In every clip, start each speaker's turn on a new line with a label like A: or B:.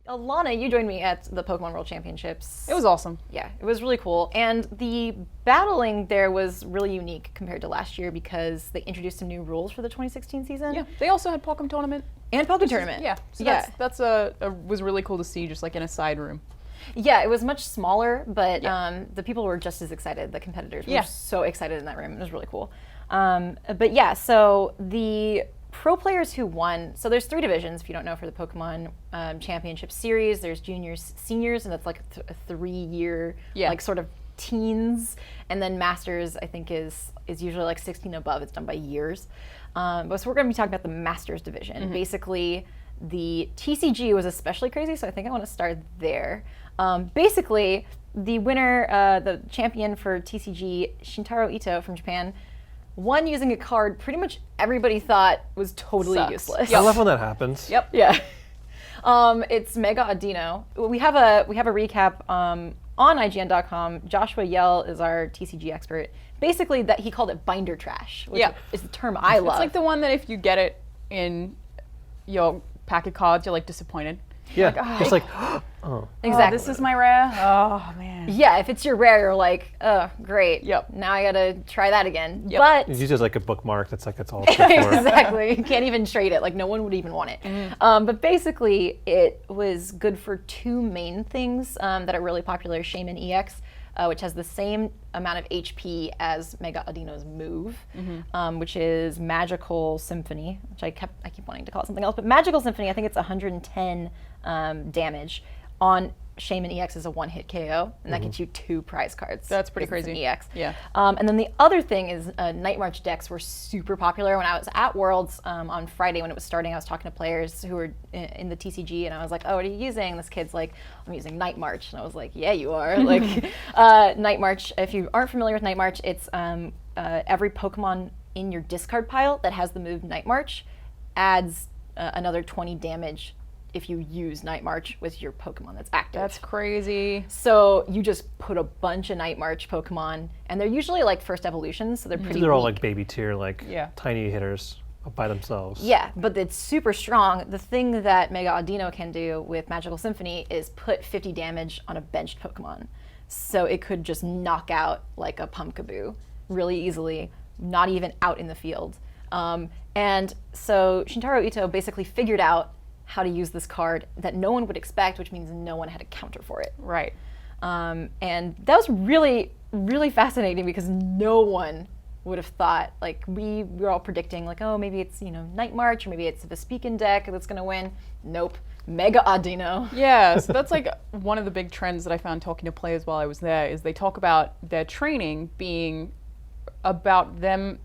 A: Alana, you joined me at the Pokemon World Championships.
B: It was awesome.
A: Yeah, it was really cool. And the battling there was really unique compared to last year because they introduced some new rules for the 2016 season.
B: Yeah, they also had Pokemon Tournament.
A: And Pokemon Tournament.
B: Yeah, so that's was really cool to see, just like in a side room.
A: Yeah, it was much smaller, but the people were just as excited. The competitors were so excited in that room. It was really cool. But yeah, so the pro players who won, so there's 3 divisions, if you don't know, for the Pokemon Championship Series. There's juniors, seniors, and that's like a 3-year, like sort of teens. And then Masters, I think, is usually like 16 and above. It's done by years. But so we're going to be talking about the Masters division. Basically, the TCG was especially crazy, so I think I want to start there. Basically, the winner, the champion for TCG, Shintaro Ito from Japan, won using a card pretty much everybody thought was totally useless.
C: I love when that happens.
B: Yep.
A: Yeah. It's Mega Audino. We have a recap on IGN.com. Joshua Yell is our TCG expert. Basically, that he called it binder trash, which is the term I love.
B: It's like the one that if you get it in your pack of cards, you're like disappointed.
C: Yeah,
B: like,
C: it's like,
B: oh,
A: Exactly.
B: this is my rare? Oh, man.
A: Yeah, if it's your rare, you're like, oh, great.
B: Yep.
A: Now I gotta try that again.
B: Yep.
A: But
C: it's used as like a bookmark that's like, it's all good for.
A: exactly. You can't even trade it. Like, no one would even want it. But basically, it was good for 2 main things that are really popular. Shaman EX, which has the same amount of HP as Mega Audino's move, which is Magical Symphony, which I keep wanting to call it something else. But Magical Symphony, I think it's 110 damage on Shaman EX is a 1-hit KO, and that gets you 2 prize cards.
B: That's pretty
A: because it's
B: crazy.
A: an EX.
B: Yeah.
A: And then the other thing is Night March decks were super popular. When I was at Worlds on Friday when it was starting, I was talking to players who were in the TCG, and I was like, oh, what are you using? This kid's like, I'm using Night March. And I was like, yeah, you are. Like, Night March, if you aren't familiar with Night March, it's every Pokemon in your discard pile that has the move Night March adds another 20 damage if you use Night March with your Pokemon that's active.
B: That's crazy.
A: So you just put a bunch of Night March Pokemon, and they're usually like first evolutions, so they're pretty
C: They're all
A: weak.
C: like baby tier, like tiny hitters by themselves.
A: Yeah, but it's super strong. The thing that Mega Audino can do with Magical Symphony is put 50 damage on a benched Pokemon. So it could just knock out like a Pumpkaboo really easily, not even out in the field. And so Shintaro Ito basically figured out how to use this card that no one would expect, which means no one had a counter for it.
B: Right.
A: And that was really, really fascinating because no one would have thought, like, we were all predicting, like, oh, maybe it's, Night March, or maybe it's the Vespiquen deck that's going to win. Nope. Mega Audino.
B: Yeah, so that's like one of the big trends that I found talking to players while I was there, is they talk about their training being about them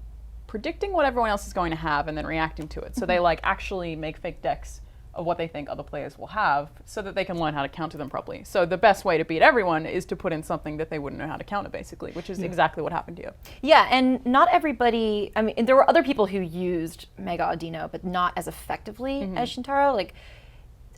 B: predicting what everyone else is going to have and then reacting to it. So they like actually make fake decks of what they think other players will have so that they can learn how to counter them properly. So the best way to beat everyone is to put in something that they wouldn't know how to counter, basically, which is exactly what happened to you.
A: Yeah, and not everybody, I mean, there were other people who used Mega Audino, but not as effectively as Shintaro. Like,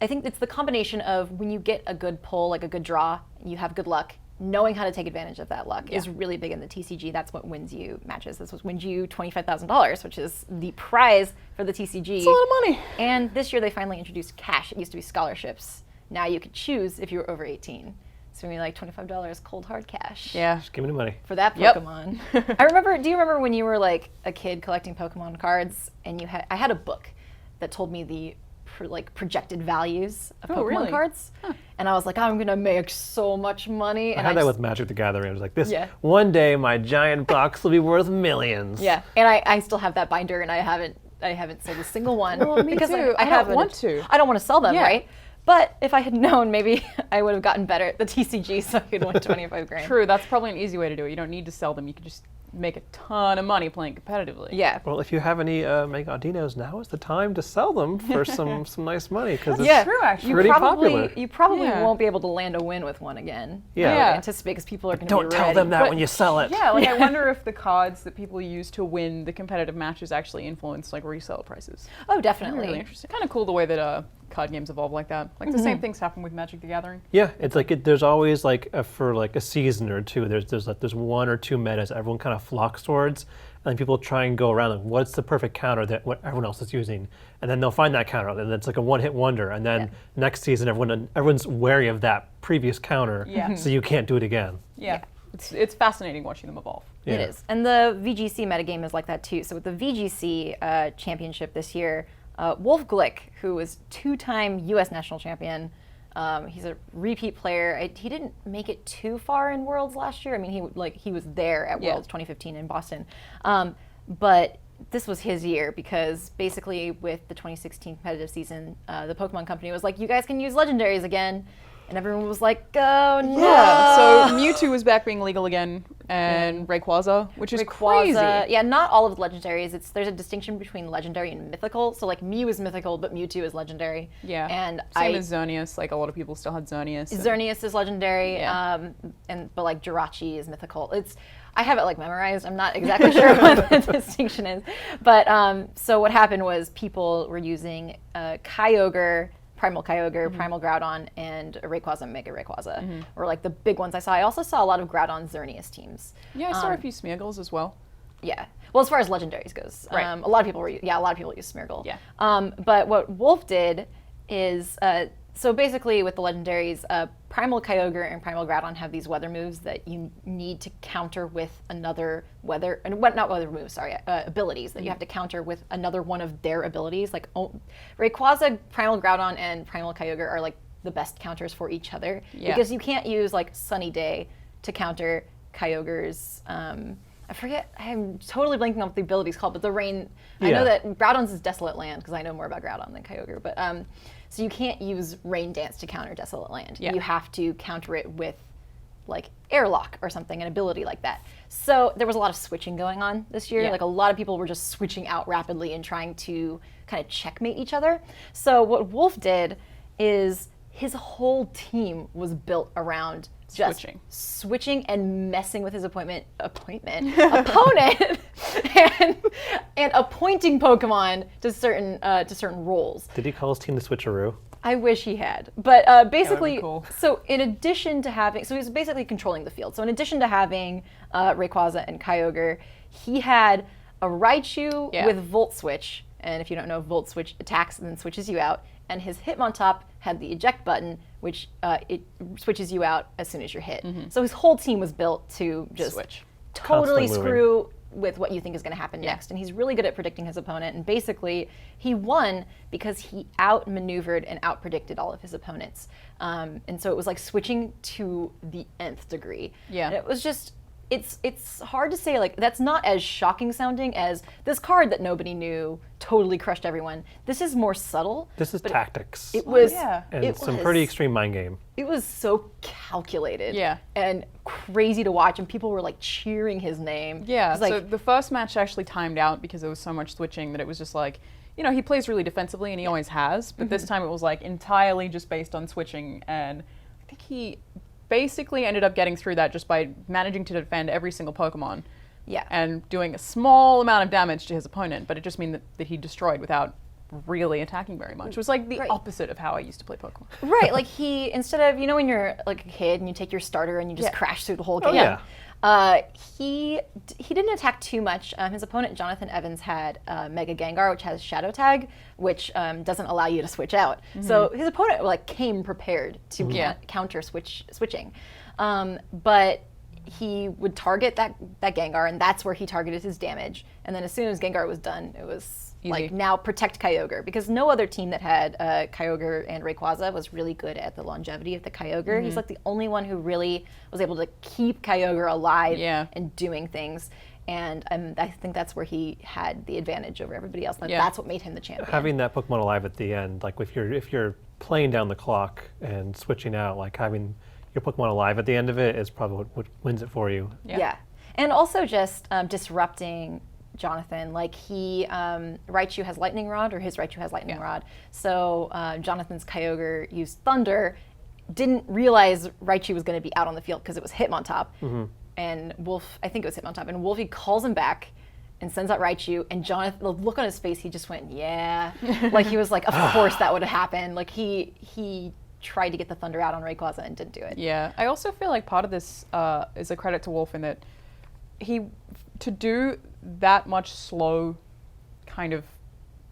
A: I think it's the combination of when you get a good pull, like a good draw, you have good luck, knowing how to take advantage of that luck is really big in the TCG. That's what wins you matches. This wins you $25,000, which is the prize for the TCG.
B: It's a lot of money.
A: And this year they finally introduced cash. It used to be scholarships. Now you could choose if you were over 18. So we like $25 cold hard cash.
B: Yeah.
C: Just give me the money.
A: For that Pokemon. Do you remember when you were like a kid collecting Pokemon cards and I had a book that told me the projected values of Pokemon cards, and I was like, I'm gonna make so much money. And
C: I had that with Magic the Gathering. I was like,
A: Yeah.
C: one day my giant box will be worth millions.
A: Yeah, and I still have that binder, and I haven't sold a single one.
B: Well, me
A: because
B: too.
A: I
B: don't want to.
A: I don't want to sell them,
B: Yeah.
A: right? But if I had known, maybe I would have gotten better at the TCG, so I could win 25 grand.
B: True, that's probably an easy way to do it. You don't need to sell them. You can just make a ton of money playing competitively.
A: Yeah.
C: Well, if you have any Mega Audinos, now is the time to sell them for some nice money, because it's
B: That's true, actually.
C: pretty popular.
A: You probably won't be able to land a win with one again.
C: Yeah.
A: I anticipate because people are going to be
C: Don't tell
A: ready.
C: them that when you sell it.
B: Yeah, like I wonder if the cards that people use to win the competitive matches actually influence like resale prices.
A: Oh, definitely.
B: Really interesting. Kind of cool the way that card games evolve like that. Like the same things happen with Magic the Gathering.
C: Yeah, it's like there's always like for like a season or two, there's 1 or 2 metas everyone kind of flocks towards, then people try and go around like, what's the perfect counter that what everyone else is using, and then they'll find that counter, and it's like a one-hit wonder, and then next season everyone's wary of that previous counter, so you can't do it again.
B: Yeah. It's fascinating watching them evolve.
A: It is. And the VGC metagame is like that too. So with the VGC championship this year, Wolff Glick, who was 2-time U.S. national champion, he's a repeat player. He didn't make it too far in Worlds last year. I mean, he was there at Worlds 2015 in Boston. But this was his year because basically with the 2016 competitive season, the Pokemon Company was like, you guys can use legendaries again. And everyone was like, oh no.
B: Yeah, so Mewtwo is back being legal again, and Rayquaza, which is crazy.
A: Yeah, not all of the legendaries. There's a distinction between legendary and mythical. So like Mew is mythical, but Mewtwo is legendary.
B: Yeah,
A: and
B: same as Xerneas. Like a lot of people still had Xerneas.
A: Xerneas is legendary, but like Jirachi is mythical. I have it like memorized. I'm not exactly sure what the distinction is. But so what happened was people were using Kyogre, Primal Kyogre, Primal Groudon, and Rayquaza, Mega Rayquaza were like the big ones I saw. I also saw a lot of Groudon Xerneas teams.
B: Yeah, I saw a few Smeargles as well.
A: Yeah. Well, as far as legendaries goes,
B: right.
A: a lot of people use Smeargle.
B: Yeah.
A: But what Wolff did is, so basically with the legendaries, Primal Kyogre and Primal Groudon have these weather moves that you need to counter with another abilities that you have to counter with another one of their abilities. Like Rayquaza, Primal Groudon, and Primal Kyogre are like the best counters for each other because you can't use like Sunny Day to counter Kyogre's. I forget. I'm totally blanking on what the ability's called, but the rain. I know that Groudon's is Desolate Land because I know more about Groudon than Kyogre, but. So you can't use Rain Dance to counter Desolate Land. Yeah. You have to counter it with like Airlock or something, an ability like that. So there was a lot of switching going on this year. Like a lot of people were just switching out rapidly and trying to kind of checkmate each other. So what Wolff did is his whole team was built around just switching and messing with his opponent, and appointing Pokemon to certain roles.
C: Did he call his team the Switcheroo?
A: I wish he had, but basically,
B: cool.
A: So in addition to having, so he's basically controlling the field. So in addition to having Rayquaza and Kyogre, he had a Raichu with Volt Switch, and if you don't know, Volt Switch attacks and then switches you out. And his Hitmontop had the eject button, which it switches you out as soon as you're hit. So his whole team was built to just totally screw with what you think is going to happen next. And he's really good at predicting his opponent. And basically, he won because he outmaneuvered and outpredicted all of his opponents. And so it was like switching to the nth degree. Yeah. And it was just... It's hard to say, like, that's not as shocking sounding as this card that nobody knew totally crushed everyone. This is more subtle.
C: This is tactics.
A: It was,
C: and some pretty extreme mind game.
A: It was so calculated and crazy to watch, and people were like cheering his name.
B: Yeah,
A: like,
B: so the first match actually timed out because there was so much switching that it was just like, you know, he plays really defensively and he always has, but this time it was like entirely just based on switching, and I think he basically ended up getting through that just by managing to defend every single Pokemon and doing a small amount of damage to his opponent, but it just meant that he destroyed without really attacking very much. It was like the opposite of how I used to play Pokemon.
A: Right, like he, instead of, you know when you're like a kid and you take your starter and you just crash through the whole game? He didn't attack too much. His opponent, Jonathan Evans, had Mega Gengar, which has Shadow Tag, which doesn't allow you to switch out. So his opponent like came prepared to counter switching. But he would target that Gengar, and that's where he targeted his damage. And then as soon as Gengar was done, it was like, now protect Kyogre, because no other team that had Kyogre and Rayquaza was really good at the longevity of the Kyogre. He's like the only one who really was able to keep Kyogre alive and doing things. And I think that's where he had the advantage over everybody else. That's what made him the champion.
C: Having that Pokemon alive at the end, like if you're playing down the clock and switching out, like having your Pokemon alive at the end of it is probably what wins it for you.
A: Yeah. And also just disrupting Jonathan, like Raichu has Lightning Rod, or his Raichu has Lightning Rod. So Jonathan's Kyogre used Thunder, didn't realize Raichu was going to be out on the field because it was Hitmontop. And Wolff, I think it was Hitmontop, and Wolfie calls him back and sends out Raichu, and Jonathan, the look on his face, he just went, like he was like, of course that would have happened. Like he tried to get the Thunder out on Rayquaza and didn't do it.
B: Yeah, I also feel like part of this is a credit to Wolff in that to do that much slow kind of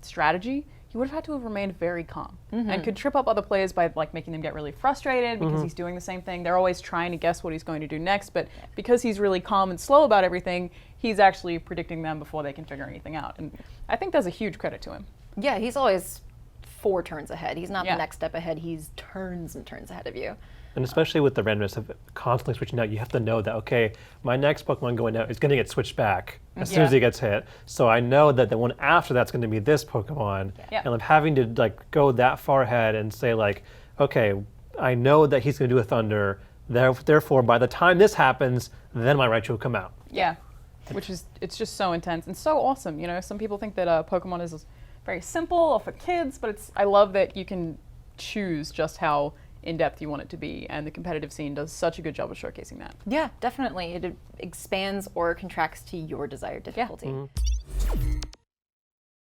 B: strategy, he would have had to have remained very calm and could trip up other players by like making them get really frustrated because he's doing the same thing. They're always trying to guess what he's going to do next, but because he's really calm and slow about everything, he's actually predicting them before they can figure anything out. And I think that's a huge credit to him.
A: Yeah, he's always 4 turns ahead. He's not the next step ahead. He's turns and turns ahead of you.
C: And especially with the randomness of constantly switching out, you have to know that, okay, my next Pokemon going out is going to get switched back as soon as he gets hit. So I know that the one after that's going to be this Pokemon. And I'm having to like go that far ahead and say like, okay, I know that he's going to do a Thunder. Therefore, by the time this happens, then my Raichu will come out.
B: Yeah, which is, it's just so intense and so awesome. You know, some people think that Pokemon is very simple or for kids, but I love that you can choose just how in-depth you want it to be, and the competitive scene does such a good job of showcasing that.
A: Yeah, definitely. It expands or contracts to your desired difficulty.